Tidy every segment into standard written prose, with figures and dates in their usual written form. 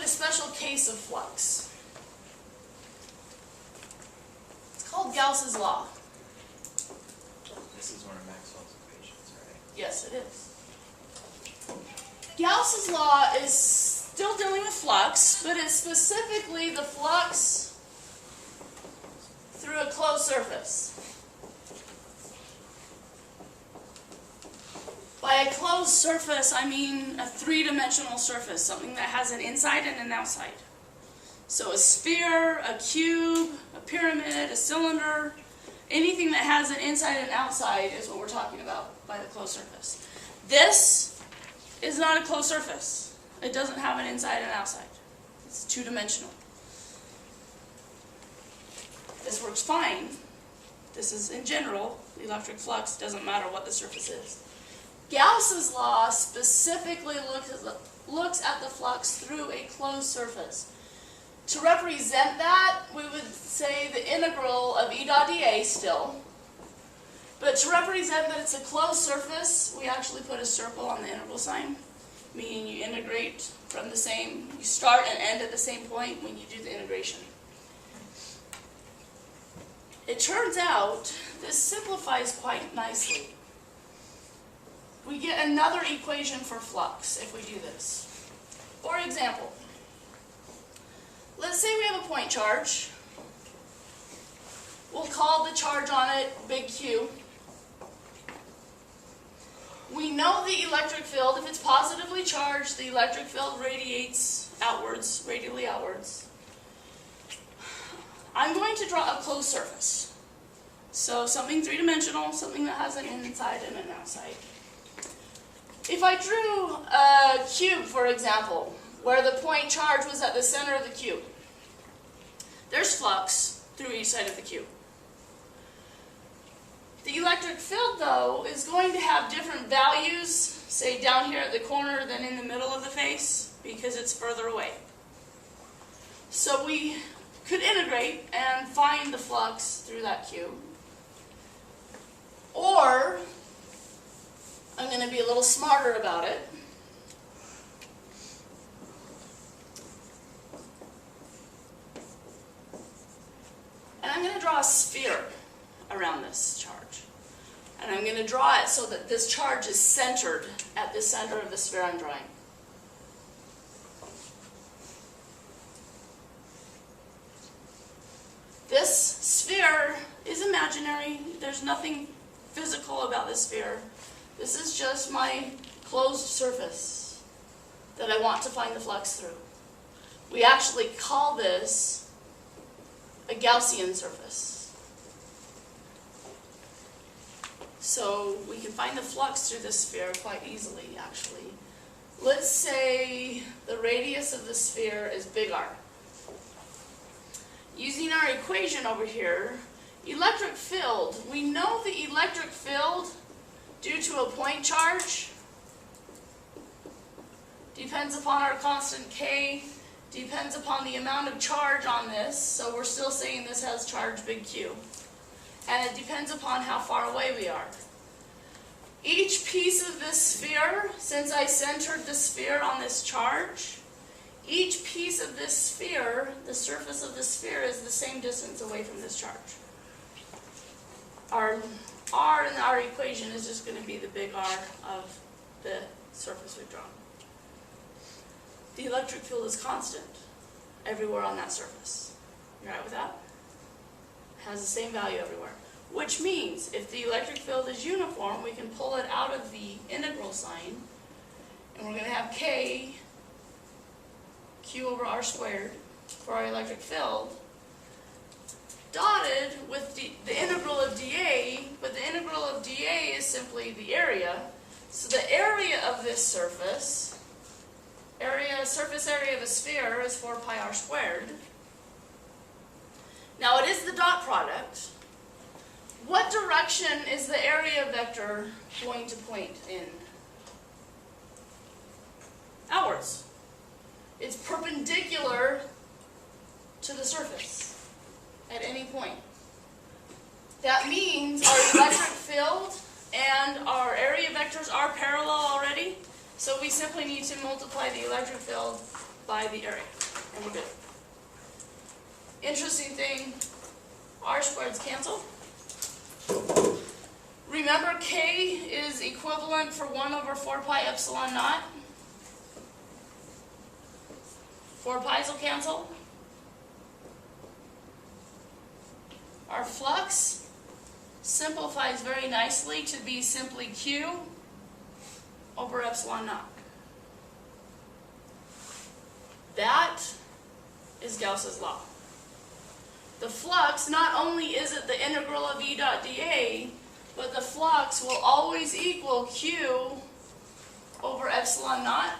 a special case of flux. It's called Gauss's law. This is one of Maxwell's equations, right? Yes, it is. Gauss's law is still dealing with flux, but it's specifically the flux through a closed surface. By a closed surface, I mean a three-dimensional surface, something that has an inside and an outside. So a sphere, a cube, a pyramid, a cylinder, anything that has an inside and outside is what we're talking about by the closed surface. This is not a closed surface. It doesn't have an inside and outside. It's two-dimensional. This works fine. This is, in general, electric flux, doesn't matter what the surface is. Gauss's law specifically looks at the flux through a closed surface. To represent that, we would say the integral of E dot dA still. But to represent that it's a closed surface, we actually put a circle on the integral sign, meaning you integrate from the same, you start and end at the same point when you do the integration. It turns out this simplifies quite nicely. We get another equation for flux if we do this. For example, let's say we have a point charge. We'll call the charge on it big Q. We know the electric field. If it's positively charged, the electric field radiates outwards, radially outwards. I'm going to draw a closed surface. So something three-dimensional, something that has an inside and an outside. If I drew a cube, for example, where the point charge was at the center of the cube, there's flux through each side of the cube. The electric field, though, is going to have different values, say down here at the corner than in the middle of the face, because it's further away. So we could integrate and find the flux through that cube. Or, I'm going to be a little smarter about it. And I'm going to draw a sphere around this charge. And I'm going to draw it so that this charge is centered at the center of the sphere I'm drawing. This sphere is imaginary. There's nothing physical about this sphere. This is just my closed surface that I want to find the flux through. We actually call this a Gaussian surface. So we can find the flux through this sphere quite easily, actually. Let's say the radius of the sphere is big R. Using our equation over here, electric field, we know the electric field due to a point charge depends upon our constant K, depends upon the amount of charge on this, so we're still saying this has charge big Q. And it depends upon how far away we are. Each piece of this sphere, since I centered the sphere on this charge, each piece of this sphere, the surface of the sphere, is the same distance away from this charge. Our R in our equation is just going to be the big R of the surface we've drawn. The electric field is constant everywhere on that surface. You all right with that? It has the same value everywhere. Which means if the electric field is uniform, we can pull it out of the integral sign, and we're going to have K, Q over R squared for our electric field, dotted with the integral of dA, but the integral of dA is simply the area. So the area of this surface area of a sphere is 4 pi r squared. Now it is the dot product. What direction is the area vector going to point in? Outwards. It's perpendicular to the surface at any point. That means our electric field and our area vectors are parallel already, so we simply need to multiply the electric field by the area, and we're good. Interesting thing, r squareds cancel. Remember, k is equivalent for 1 over 4 pi epsilon naught. 4 pi's will cancel. Our flux simplifies very nicely to be simply q over epsilon naught. That is Gauss's law. The flux, not only is it the integral of E dot dA, but the flux will always equal Q over epsilon naught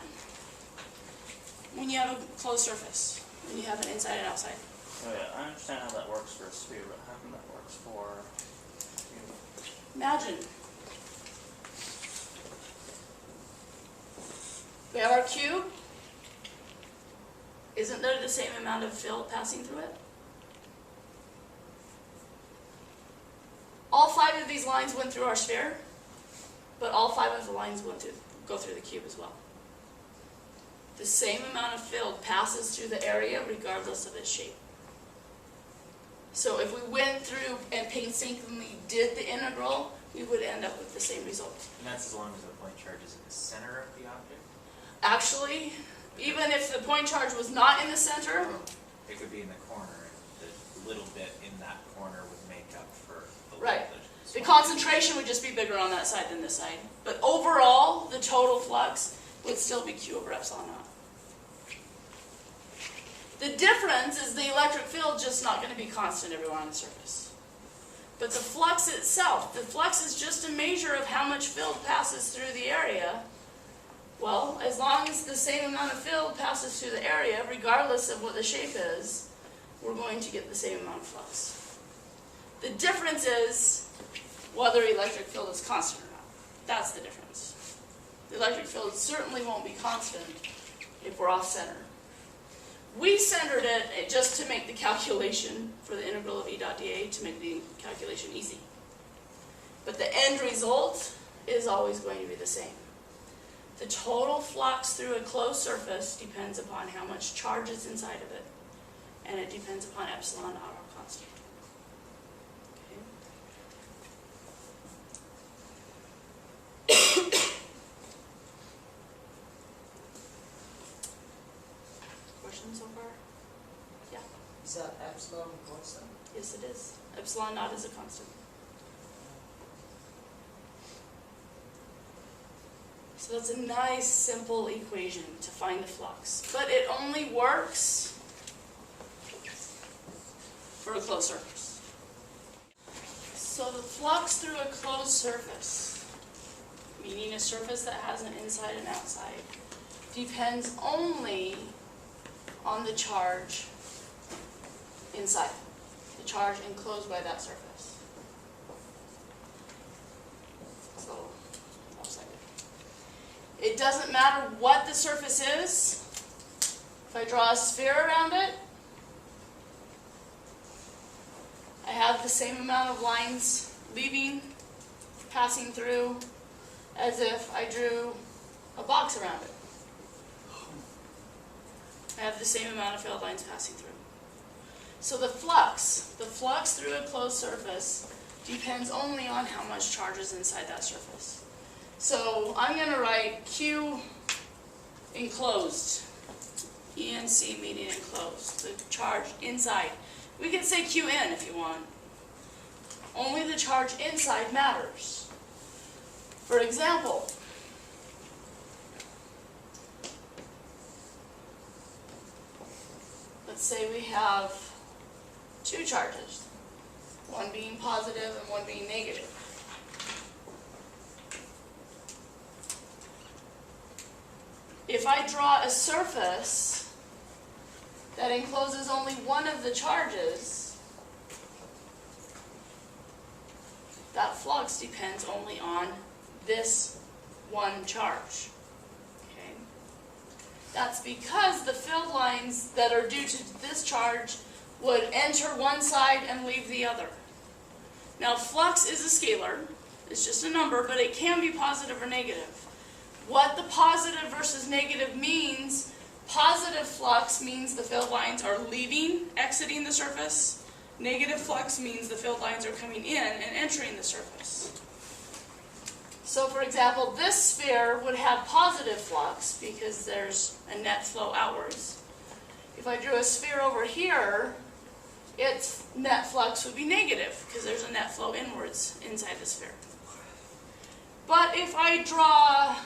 when you have a closed surface, when you have an inside and outside. Oh yeah, I understand how that works for a sphere, but how come that works for... Imagine we have our cube. Isn't there the same amount of field passing through it? All 5 of these lines went through our sphere, but all 5 of the lines go through the cube as well. The same amount of field passes through the area regardless of its shape. So if we went through and painstakingly did the integral, we would end up with the same result. And that's as long as the point charge is in the center of the object? Actually, even if the point charge was not in the center, It could be in the corner, and the little bit in that corner would make up for the Right. the the concentration would just be bigger on that side than this side. But overall, the total flux would still be Q over epsilon naught. The difference is the electric field just not going to be constant everywhere on the surface. But the flux itself, the flux is just a measure of how much field passes through the area. Well, as long as the same amount of field passes through the area, regardless of what the shape is, we're going to get the same amount of flux. The difference is whether electric field is constant or not. That's the difference. The electric field certainly won't be constant if we're off-center. We centered it just to make the calculation for the integral of E dot dA, to make the calculation easy. But the end result is always going to be the same. The total flux through a closed surface depends upon how much charge is inside of it, and it depends upon epsilon naught, our constant. Okay. Questions so far? Yeah. Is that epsilon constant? Yes, it is. Epsilon naught is a constant. So that's a nice, simple equation to find the flux. But it only works for a closed surface. So the flux through a closed surface, meaning a surface that has an inside and outside, depends only on the charge inside, the charge enclosed by that surface. So, upside down. It doesn't matter what the surface is. If I draw a sphere around it, I have the same amount of lines leaving, passing through, as if I drew a box around it. I have the same amount of field lines passing through. So the flux through a closed surface depends only on how much charge is inside that surface. So I'm going to write Q enclosed, ENC meaning enclosed, the charge inside. We can say QN if you want. Only the charge inside matters. For example, let's say we have 2 charges, one being positive and one being negative. If I draw a surface that encloses only one of the charges, that flux depends only on this one charge. Okay? That's because the field lines that are due to this charge would enter one side and leave the other. Now, flux is a scalar. It's just a number, but it can be positive or negative. What the positive versus negative means Positive flux means the field lines are exiting the surface. Negative flux means the field lines are coming in and entering the surface. So for example, this sphere would have positive flux because there's a net flow outwards. If I drew a sphere over here, its net flux would be negative because there's a net flow inwards inside the sphere. But if I draw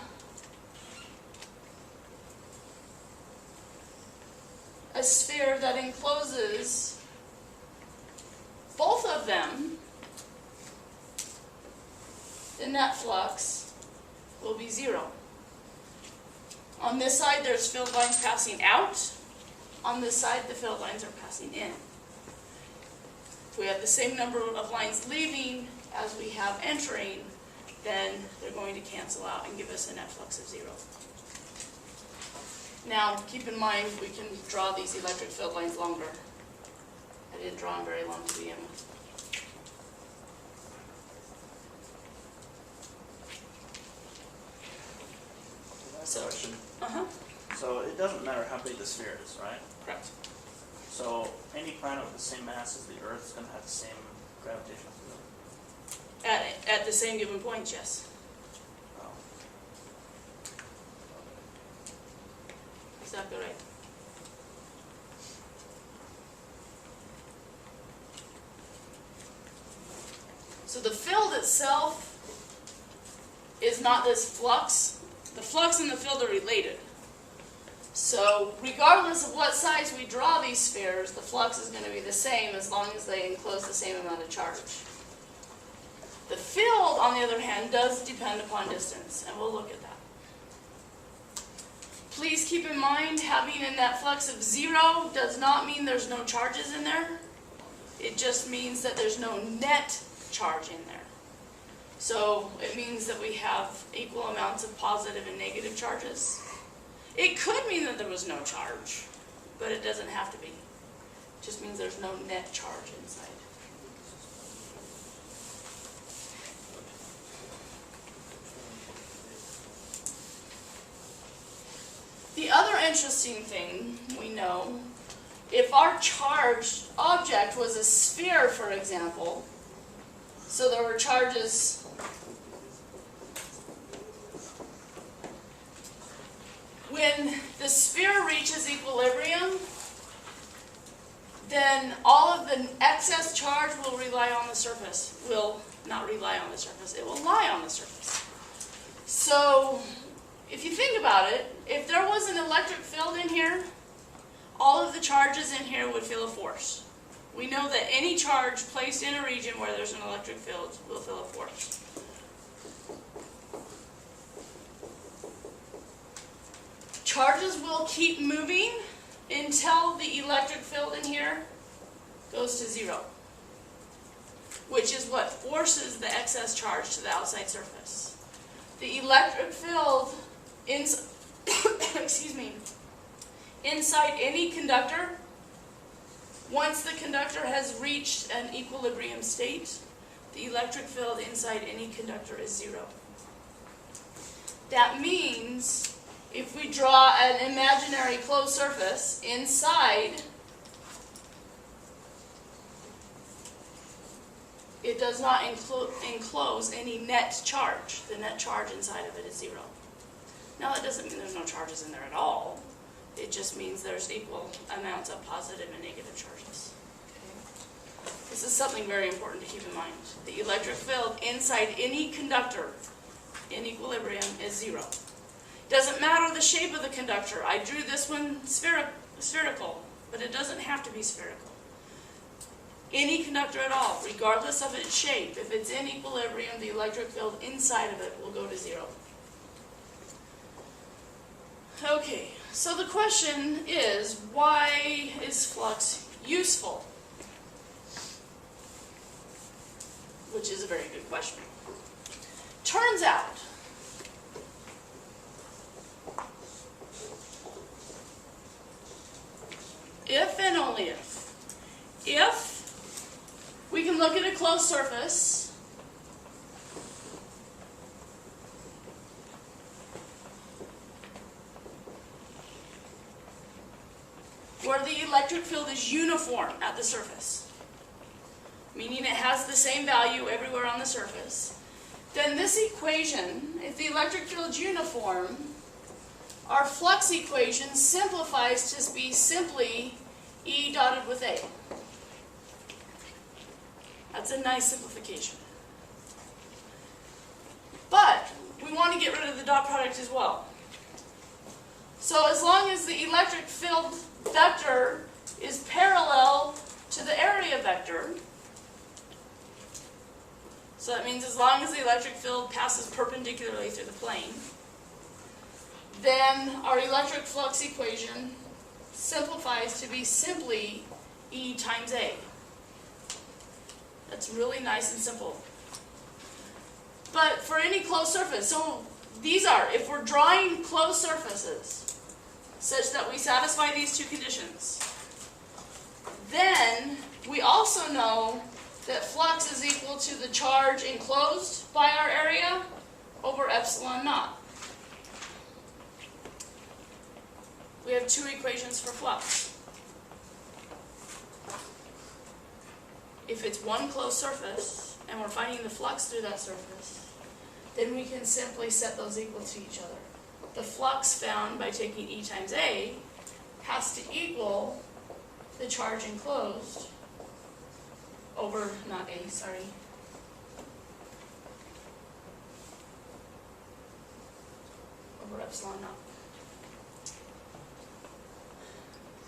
a sphere that encloses both of them, the net flux will be 0. On this side, there's field lines passing out. On this side, the field lines are passing in. If we have the same number of lines leaving as we have entering, then they're going to cancel out and give us a net flux of 0. Now, keep in mind, we can draw these electric field lines longer. I didn't draw them very long to begin with. That's a question. So, So it doesn't matter how big the sphere is, right? correct. So any planet with the same mass as the Earth is going to have the same gravitational field. At the same given point, yes. Oh. Exactly right. So the field itself is not this flux. The flux and the field are related. So regardless of what size we draw these spheres, the flux is going to be the same as long as they enclose the same amount of charge. The field, on the other hand, does depend upon distance, and we'll look at that. Please keep in mind, having a net flux of 0 does not mean there's no charges in there. It just means that there's no net charge in there. So it means that we have equal amounts of positive and negative charges. It could mean that there was no charge, but it doesn't have to be. It just means there's no net charge inside. The other interesting thing we know, if our charged object was a sphere, for example, so there were charges when the sphere reaches equilibrium, then all of the excess charge will rely on the surface. Will not rely on the surface, it will lie on the surface. So if you think about it, if there was an electric field in here, all of the charges in here would feel a force. We know that any charge placed in a region where there's an electric field will feel a force. Charges will keep moving until the electric field in here goes to 0, which is what forces the excess charge to the outside surface. The electric field excuse me, inside any conductor, once the conductor has reached an equilibrium state, the electric field inside any conductor is 0. That means if we draw an imaginary closed surface inside, it does not enclose any net charge. The net charge inside of it is 0. Now that doesn't mean there's no charges in there at all. It just means there's equal amounts of positive and negative charges. This is something very important to keep in mind. The electric field inside any conductor in equilibrium is 0. Doesn't matter the shape of the conductor. I drew this one spherical, but it doesn't have to be spherical. Any conductor at all, regardless of its shape, if it's in equilibrium, the electric field inside of it will go to 0. Okay, so the question is, why is flux useful? Which is a very good question. Turns out, if and only if we can look at a closed surface where the electric field is uniform at the surface, meaning it has the same value everywhere on the surface, then this equation, if the electric field is uniform, our flux equation simplifies to be simply E dotted with A. That's a nice simplification. But we want to get rid of the dot product as well. So as long as the electric field vector is parallel to the area vector, so that means as long as the electric field passes perpendicularly through the plane, then our electric flux equation simplifies to be simply E times A. That's really nice and simple. But for any closed surface, so these are, if we're drawing closed surfaces such that we satisfy these two conditions, then we also know that flux is equal to the charge enclosed by our area over epsilon naught. We have two equations for flux. If it's one closed surface, and we're finding the flux through that surface, then we can simply set those equal to each other. The flux found by taking E times A has to equal the charge enclosed over, not A, sorry, over epsilon naught.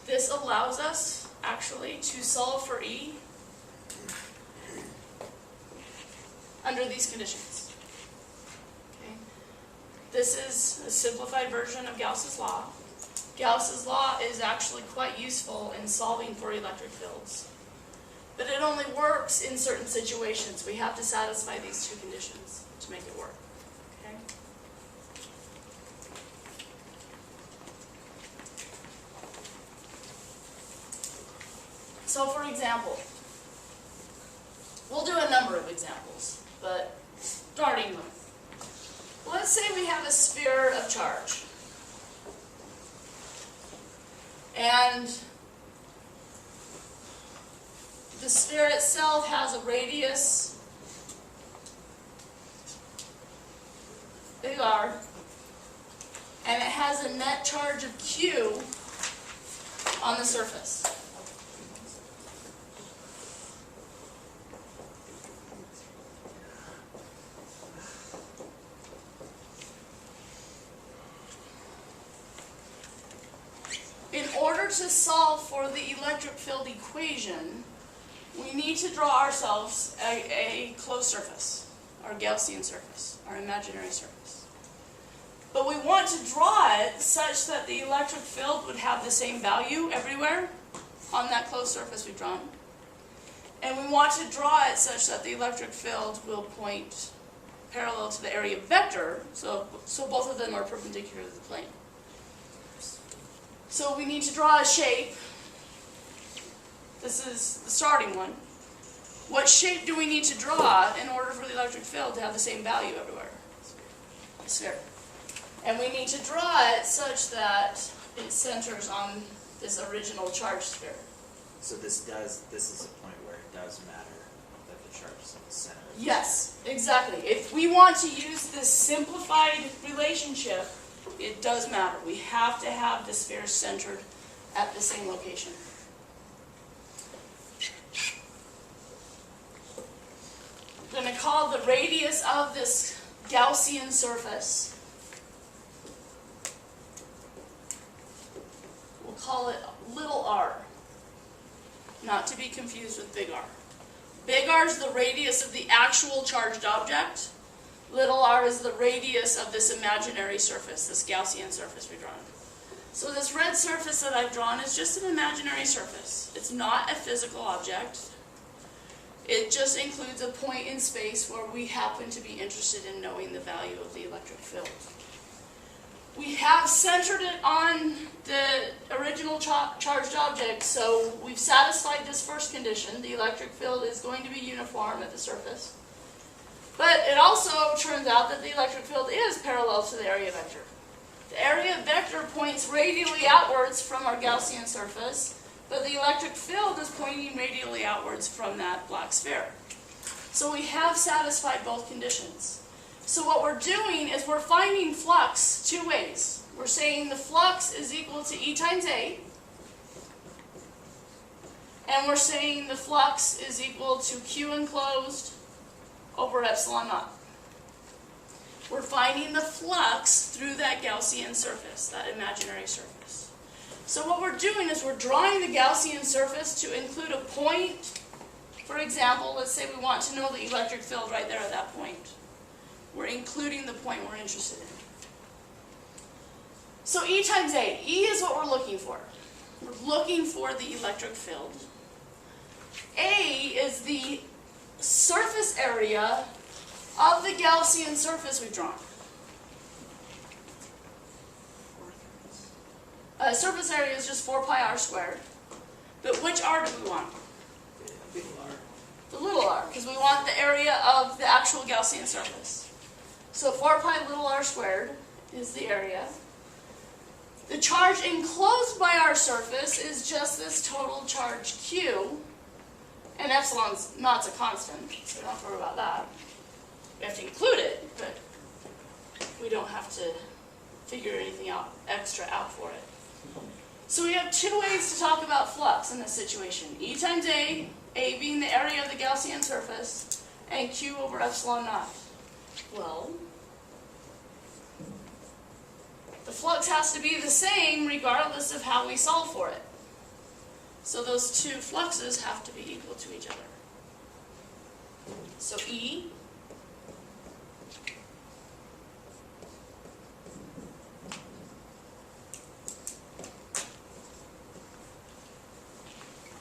This allows us, actually, to solve for E under these conditions. Okay. This is a simplified version of Gauss's law. Gauss's law is actually quite useful in solving for electric fields. But it only works in certain situations. We have to satisfy these two conditions to make it work. Okay? So for example, we'll do a number of examples, but starting with, let's say we have a sphere of charge. And the sphere itself has a radius, big R, and it has a net charge of Q on the surface. In order to solve for the electric field equation, we need to draw ourselves a closed surface, our Gaussian surface, our imaginary surface. But we want to draw it such that the electric field would have the same value everywhere on that closed surface we've drawn. And we want to draw it such that the electric field will point parallel to the area vector, so both of them are perpendicular to the plane. So we need to draw a shape. This is the starting one. What shape do we need to draw in order for the electric field to have the same value everywhere? A sphere. And we need to draw it such that it centers on this original charge sphere. So this is a point where it does matter that the charge is in the center. Yes, exactly. If we want to use this simplified relationship, it does matter. We have to have the sphere centered at the same location. I'm going to call the radius of this Gaussian surface, we'll call it little r, not to be confused with big R. Big R is the radius of the actual charged object. Little r is the radius of this imaginary surface, this Gaussian surface we've drawn. So this red surface that I've drawn is just an imaginary surface. It's not a physical object. It just includes a point in space where we happen to be interested in knowing the value of the electric field. We have centered it on the original charged object, so we've satisfied this first condition. The electric field is going to be uniform at the surface. But it also turns out that the electric field is parallel to the area vector. The area vector points radially outwards from our Gaussian surface, but the electric field is pointing radially outwards from that black sphere. So we have satisfied both conditions. So what we're doing is we're finding flux two ways. We're saying the flux is equal to E times A, and we're saying the flux is equal to Q enclosed over epsilon naught. We're finding the flux through that Gaussian surface, that imaginary surface. So what we're doing is we're drawing the Gaussian surface to include a point. For example, let's say we want to know the electric field right there at that point. We're including the point we're interested in. So E times A. E is what we're looking for. We're looking for the electric field. A is the surface area of the Gaussian surface we've drawn. Surface area is just 4 pi r squared. But which r do we want? The little r, because we want the area of the actual Gaussian surface. So 4 pi little r squared is the area. The charge enclosed by our surface is just this total charge Q, and epsilon's naught's a constant, so we don't have to worry about that. We have to include it, but we don't have to figure anything extra out for it. So we have two ways to talk about flux in this situation. E times A being the area of the Gaussian surface, and Q over epsilon naught. Well, the flux has to be the same regardless of how we solve for it. So those two fluxes have to be equal to each other. So E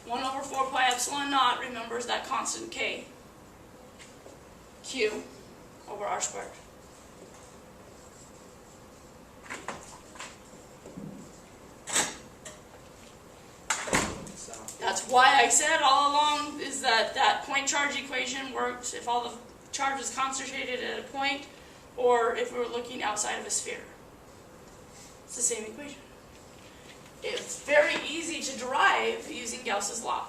one over 4 pi epsilon naught, remember, is that constant K. Q over r squared. That's why I said all along is that that point charge equation works if all the charge is concentrated at a point or if we were looking outside of a sphere. It's the same equation. It's very easy to derive using Gauss's law.